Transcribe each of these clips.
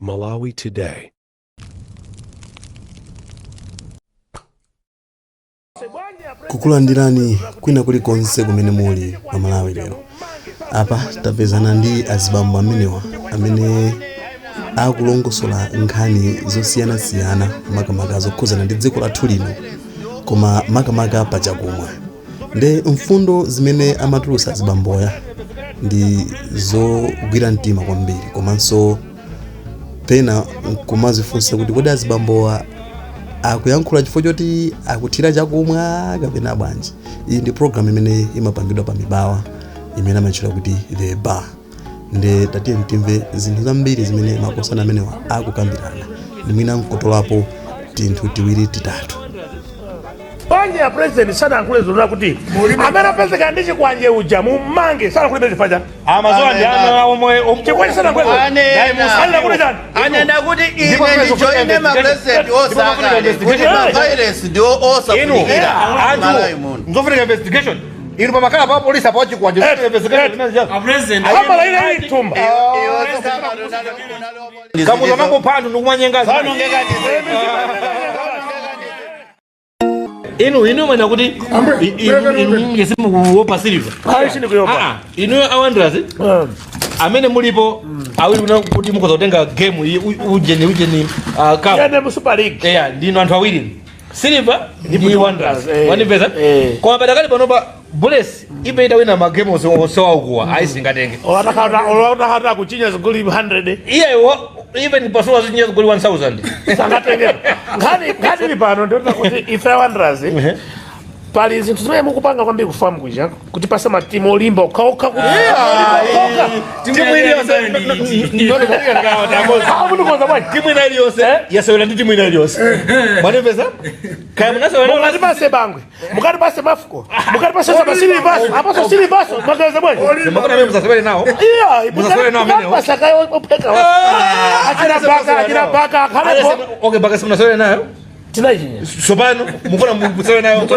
Malawi Today. Kukulandirani kwina kulikonse kumene muli pa Malawi lero. Apa tapezana ndi azibambo amenewa amene akulongosola nkhani zosiyanasiyana makamaka zokhuzana ndi dziko lathu lino, koma makamaka pachakumwa. Nde mfundo zimene amatulusa azibamboya ndi zogwira mtima kwambiri, komanso pena kumazifunsa kuti kodi azibambowa akuyankhula chifukwa choti akuthira chakumwa kapena bwanji. Iyi ndi program imene imapangidwa pa Mibawa imene amatchula kuti The Bar. Nde tatiye timve zinthu zambiri zimene makosana amenewa akukambirana, ndi mwina nkotolapo tinthu tiwiri titatu. Panje ya president sana ankule zonuna kuti amena pezeka ndichi kwanje uja mumange sana kule bezi faja amazola ndi ana omwe chikwani sana kule ana kule jani anenda kuti ine ndijoine ma president osaka kuti ma virus ndio osafunikira antu nzofunika investigation inu pamakala pa polisi apo chikwanje investigation president ama ile itumba kamuza mango phandu ndikumwanyenga inu mwana kuti inu ngesimu kuopa silver shini kuyopa inu awandrazi amene mulipo awiri kuti mukoza kutenga game ujeni cup yane mu Super League ndino anthu awiri silver ndi Wanderers wanipeza koma padakali panopa Bullets ipeita wina ma game osewa ukuwa aisingatenge otakata kuchinya zigoli 100 even pasua zichinya zigoli 1000 sangatenge ngani ni pano ndio kuti ife Wanderers pali zinthu zimene mukupanga kwambiri kufamu kuja kuti pasa matimu olimba ukauka kuti timu iliyonse ndio ngawa tamoza abudu koza bwana timu iliyonse yasewera ndi timu iliyonse mwanipeza kaya munasewera mukati pase bangwe mukati pase mafuko mukati pase sabasili baso apaso sili baso magaza bwana mbona mimi msasewera nao msasewera nao mimi pasa kayo opeka achira baka kana okay baka simnasewera nayo tinaji sobano mukona msasewera nayo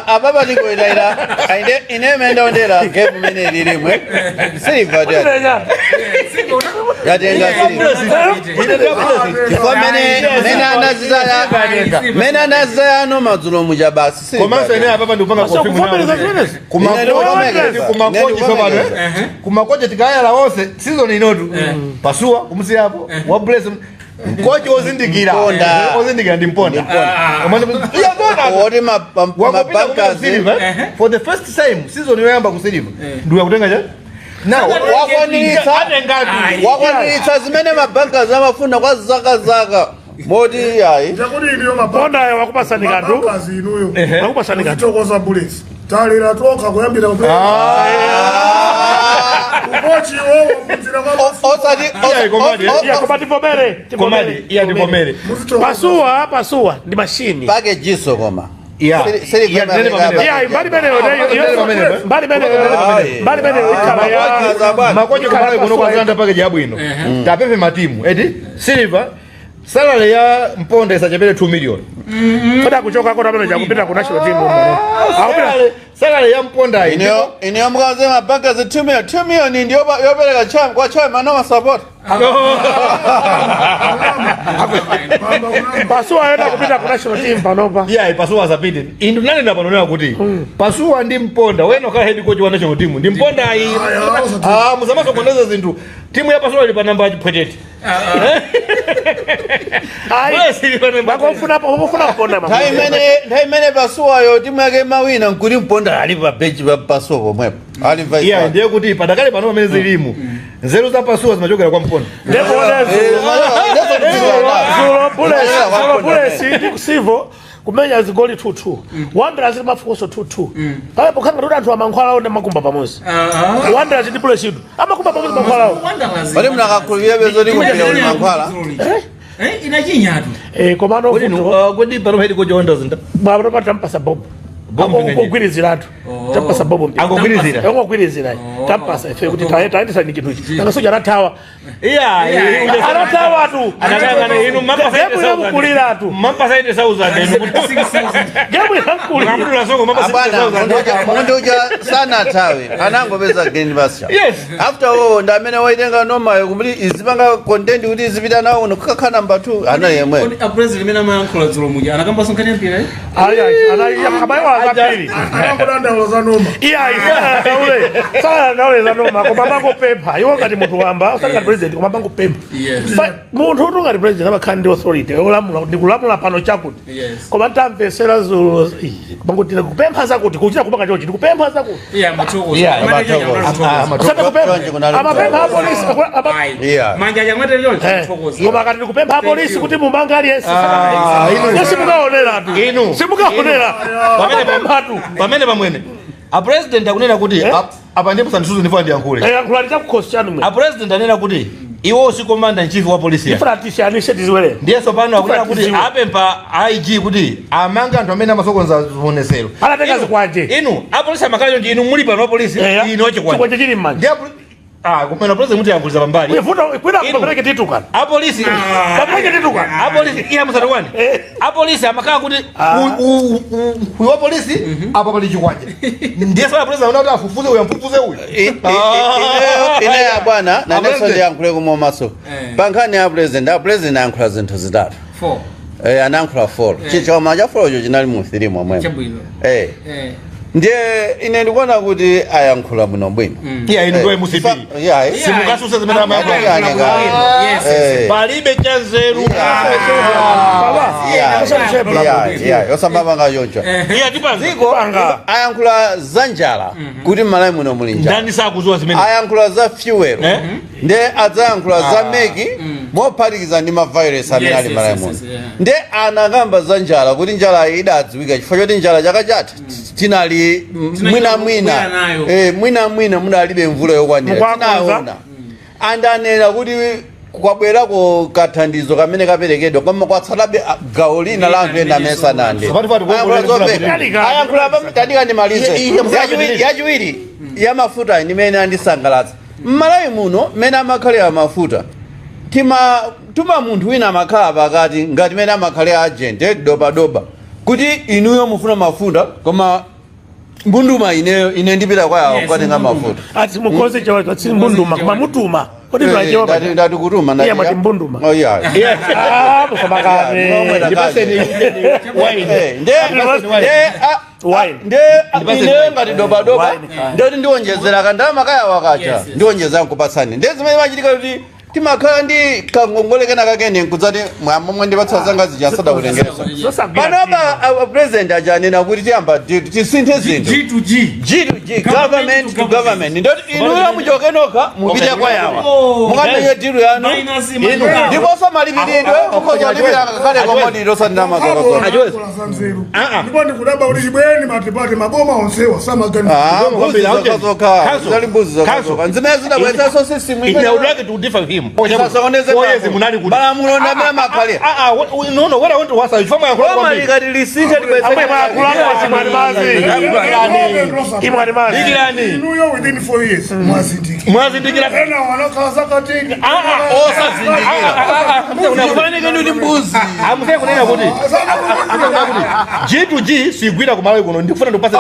ababa nikoiraira ainde inemenda ondera game mene lirimwe silver yatenga silver mena nazaya no madzulo muja basi silver komanso ine ababa ndipanga kumakoji sobano kumakoji tikayala wose season inotu pasua kumsiyapo wa bless Kochi ozindikira ndi mponda oti mabankas for the first time season yoyamba kusiliva ndiuya kutenga cha now wakwanitsa zimene mabankas amafuna kwa zaka moti yayi chakuti iliyo mabonda ya wakupasani kantu kazi inuyo wakupasani kantu tokoza Bullets talira toka kuyambira ukochi wowo muzira kwa komadi pasua ndi machine pake jiso koma makoji kumala kuno kwa zanda pake jabu ino tapepe matimu eti silver salary ya mponda isachepele 2 million koda kuchoka kwa tabano jakupita ku national team salary ya mponda ine mkaze mabankas 2 million ndio yopeleka chama kwa chama no support pasua enda kupita ku national team panopa pasua zapite indu nani napanonea kuti pasua ndi mponda weno ka head coach wa national team ndi mponda ai muzamaso kondeza zinthu timu ya pasua ili pa namba achipwetete bakufuna kuponda mene pasua yo timu yake mawina nkuri mponda ali pa bench pa pasua pomwepo ali vice ndiye kuti padakali pano pamene zilimu nzeru za pasua zimachokera kwa mponda Bullets ndi kusivo kumenya zigoli 2-2 Wanderers ndi mafukoso 2-2 pale pokana roda anthu amankhwala onda makumba pamozi Wanderers ndi Bullets idu amakumba pamozi mankhwala bali mnakakhulira bezo likupira uli mankhwala inachinyatu komano kodi pano head coach Wanderers nda baba tampasa bob kugwiriziratu tapasa bobo mpira Angogwirizira. angogwirizira tapasa ife kuti taendesa ni kintu ichi nanga soja anatawa anatawa tu anakangana inu mamba gemu yamukulira tu mamba saide sauza ndenu gemu yamukulira ngamdula songo mamba saide sauza muntu uja sana tawe anangopeza green pasture. Yes. After all ndamene waitenga noma kumuli izipanga content kuti izipita nawo nokukhala number 2 ana yemwe a president mena mayankhula dzulo muja anakamba sonkani mpira ana kabayo azapili Angodanda za noma. sana naule za noma kwa mabango pepa iwo ngati munthu wamba usanga president kwa mabango pepa munthu utu ngati president abakhandi authority yolamula ndikulamula pano chakuti koma ntamvesera zulo bangotira kupempha zakuti kuchita kupanga chochi ndikupempha zakuti machoko usanga kupempha amapempha apolisi manja yamwete lyonse machoko koma kati ndikupempha apolisi kuti mumange aliyense simukaonera tu simukaonera pamene pamwene a president akunena kuti apa ndipo sanisuzo ndifuna ndiyankhule yankhulani chakukhosi chanu mwe a president anena kuti iwo usikomanda nchief wa polisi ifratisi anishe tiziwele ndiyeso pano akunena kuti apempha IG kuti amanga anthu amene amasokoneza zionesero alatenga zikwanje inu apolisi amakhala chonchi inu muli pano apolisi ino chikwanje chili mmanja kumena president muti yankhulira pambali uyefuta kwina kupereke titukana apolisi kapereke titukana apolisi iya musatokwane apolisi amakhala kuti uyo polisi apa pali chikwanje ndiye sala president unati afufuze uyo amfufuze uyo ine ya bwana na neso ndiyankhule kumwa maso pankhani ya president ayankhula zinthu zitatu 4 anayankhula 4 chichoma cha 4 cho chinali mu 3 mwamwemo chabwino ndiye ine ndikuona kuti ayankhula bwino bwino iya inu ndoye musipiri simukasuse zimene palibe chanzeru yosambapanga choncho ziko ayankhula za njala kuti m'malawi muno muli njala ndani sakuzuwa zimene ayankhula za fuel nde adzayankhula za meki mophatikiza ndi mavirus amene ali m'malawi muno nde anakamba za njala kuti njala idadziwika chifukwa choti njala chaka chatha tinali mwina munalibe mvula yokwanira tinaona andanena kuti kwabwerako kathandizo kamene kaperekedwa koma kwatsalabe gawo lina la anthu ena amene sanande ayankhula tandikandimalize yachiwiri ya mafuta ndimene andisangalatsa m'malawi muno mmene amakhalira mafuta tuma munthu wina amakhala pakati ngati mene amakhalira agent dobadoba kuti inuyo mufuna mafuta koma mbunduma ine ndipita kwayawo kwatenga mafuta ati mukoze chawacho ati mbunduma koma mutuma kodi mwajewa ndati kutuma ndati mati mbunduma oh yeah musamakane ndipaseni wine ine ngati dobadoba ndoti ndiwonjezera kandalama kayawo kacha ndiwonjezera nkupatsani ndi zimene machitika kuti timakhala ndi kangongole kena kakene nkudzati momwe ndipatsa zanga zija sadakutengeresa panopa president ajanena kuti tiyamba tisinthe zinthu G2G government to government ndoti inuyo muchokenoka mupite kwayawa mukamenye dilu yanu ndiponso malipirindwe mukhojalipira kakale komodiro sandinamazorozora ndipo ndikudaba kuti chibweni matipati maboma onsewa samaganiza mbuzi zakazoka zali mbuzi zakazoka nzimene zidabweretsanso system him. G2G sigwira kumalawi kuno ndikufuna ndipase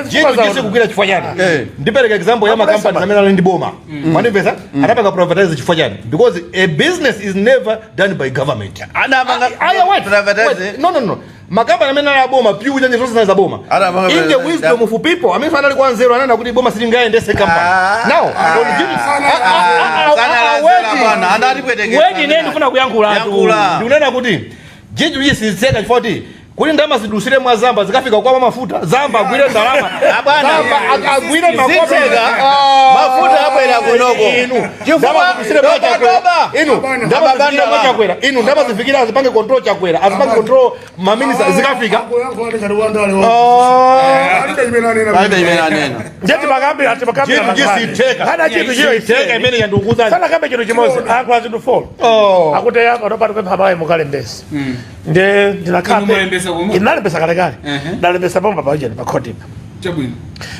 G2G sigwira chifukwa chani ndipereka example ya makampani amene ali ndi boma manimvesa atapanga privatize chifukwa chani because a business is never done by government no makampani amene ali aboma piu chanje zonse za boma in the wisdom of people amene anali kwa nzeru anana kuti boma silingaendese company now wait nene ndifuna kuyankhula tu ndikunena kuti G2G sizitseka chifukwa kuti ndalama zidusire mwa zamba zikafika kwa mafuta zamba agwire ndalama Abana agwire zitega mafuta abwera kunoko chifukwa inu ndalama zifikira azipange control chakwera azipange control maminisa zikafika Njeti makambi ati makambi na jisiteka hana chitu hiyo iteka imene yandukuza sana kama chitu chimozi akwa zidu fall akute yako nopata kwa habaye mukale mbesi nde ndinakape inalembesa kalekale nalembesa pomba pamoja ni pakoti Chabwino.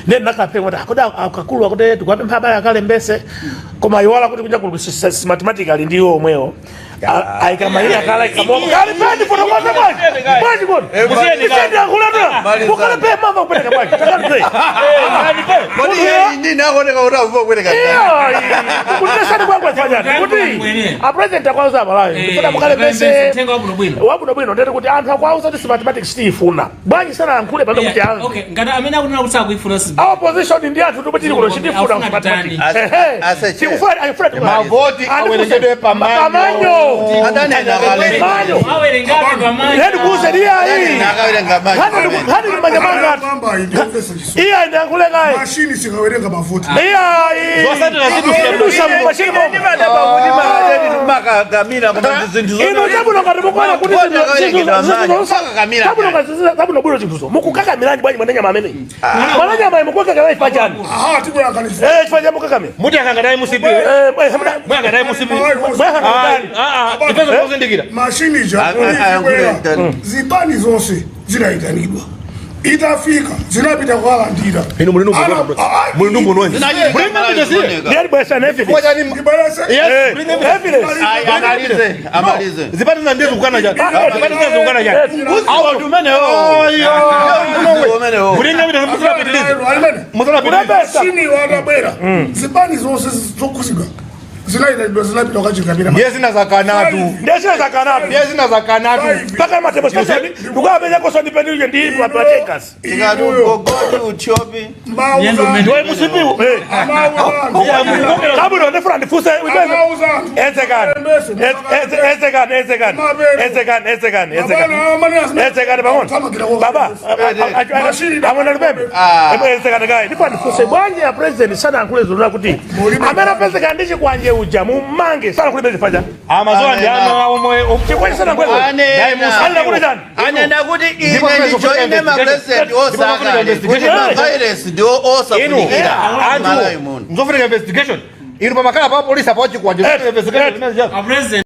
ne nakape ngoda akoda akakulu akute tukwape mpaba yakale mbese koma iwala kuti kuja ku mathematically ndiyo omwewo aikamali akala ikamwa kali pandi foto kwa sababu pandi kwa msende akulana ukala pe mama kupeleka baki takale Moni yeye nini akoneka utavuva kweleka kunesani kwa fanya kuti a president akwanza malayo ndifuna mukale mbese Tenga wabuno bwino ndete kuti anthu akwanza kuti mathematics tifuna bwanyi sana ankule pano kuti anthu Okay, ngada amene akunena kuti sakuyifuna sibe. our position ndi anthu tupetili kuno chitifuna mathematics mavoti awerengedwe pamanyo adanena kale Awerengapo pamanyo. Nedi kuze dia hii nakawerenga maji hadi ni manyamanga Mamba hii iya ndi ankule kai mashini sikawerenga mafuta. iya hii Zosati na zidu ndusa mashini mo ino jabu no ngati mukwana kuti jabu no bwino chikuzo mukukaka milanji bwanyi mwanenya mamene mwanenya mai mukukaka kai pachani Aha tibula kanisa. chifanya mukaka muti akangadayi musipi mwe akadayi musipi ifezo tozindikira Mashini zipani zonse zinaitanidwa. Itafika zinapita kwa landira. ino mulinu mbononyi ndiye bwesa nefi Kibalasa yes bring evidence amalize zipati za ndizo kukana jana zipati za zukana jana awo tumene bring evidence musala pitilize mashini wadabwera. Zipani zonse zokusiga zinapita kwa chikamira. yezina za kanatu ndeshe zakanatu yezina za kanatu paka matemo station tukabenya ko so dependent ndi patakers ikatugogodi uchopi ndiwe musipi kabuno ndefuna ndifuse ezekane bangona baba amona lubembe ezekane kai ndifuna ndifuse bwanje ya president sana ankule zoluna kuti amena president ndichi kwanje uja mumange sana kule bezifanya amazo ndi ana omwe chikwanje sana kwezo anena kuti ine ndijoine mapresident osakale kuti mavirus ndio osafunikira nzofunika investigation ino pamakhala pa polisi apo chikwanje investigation A president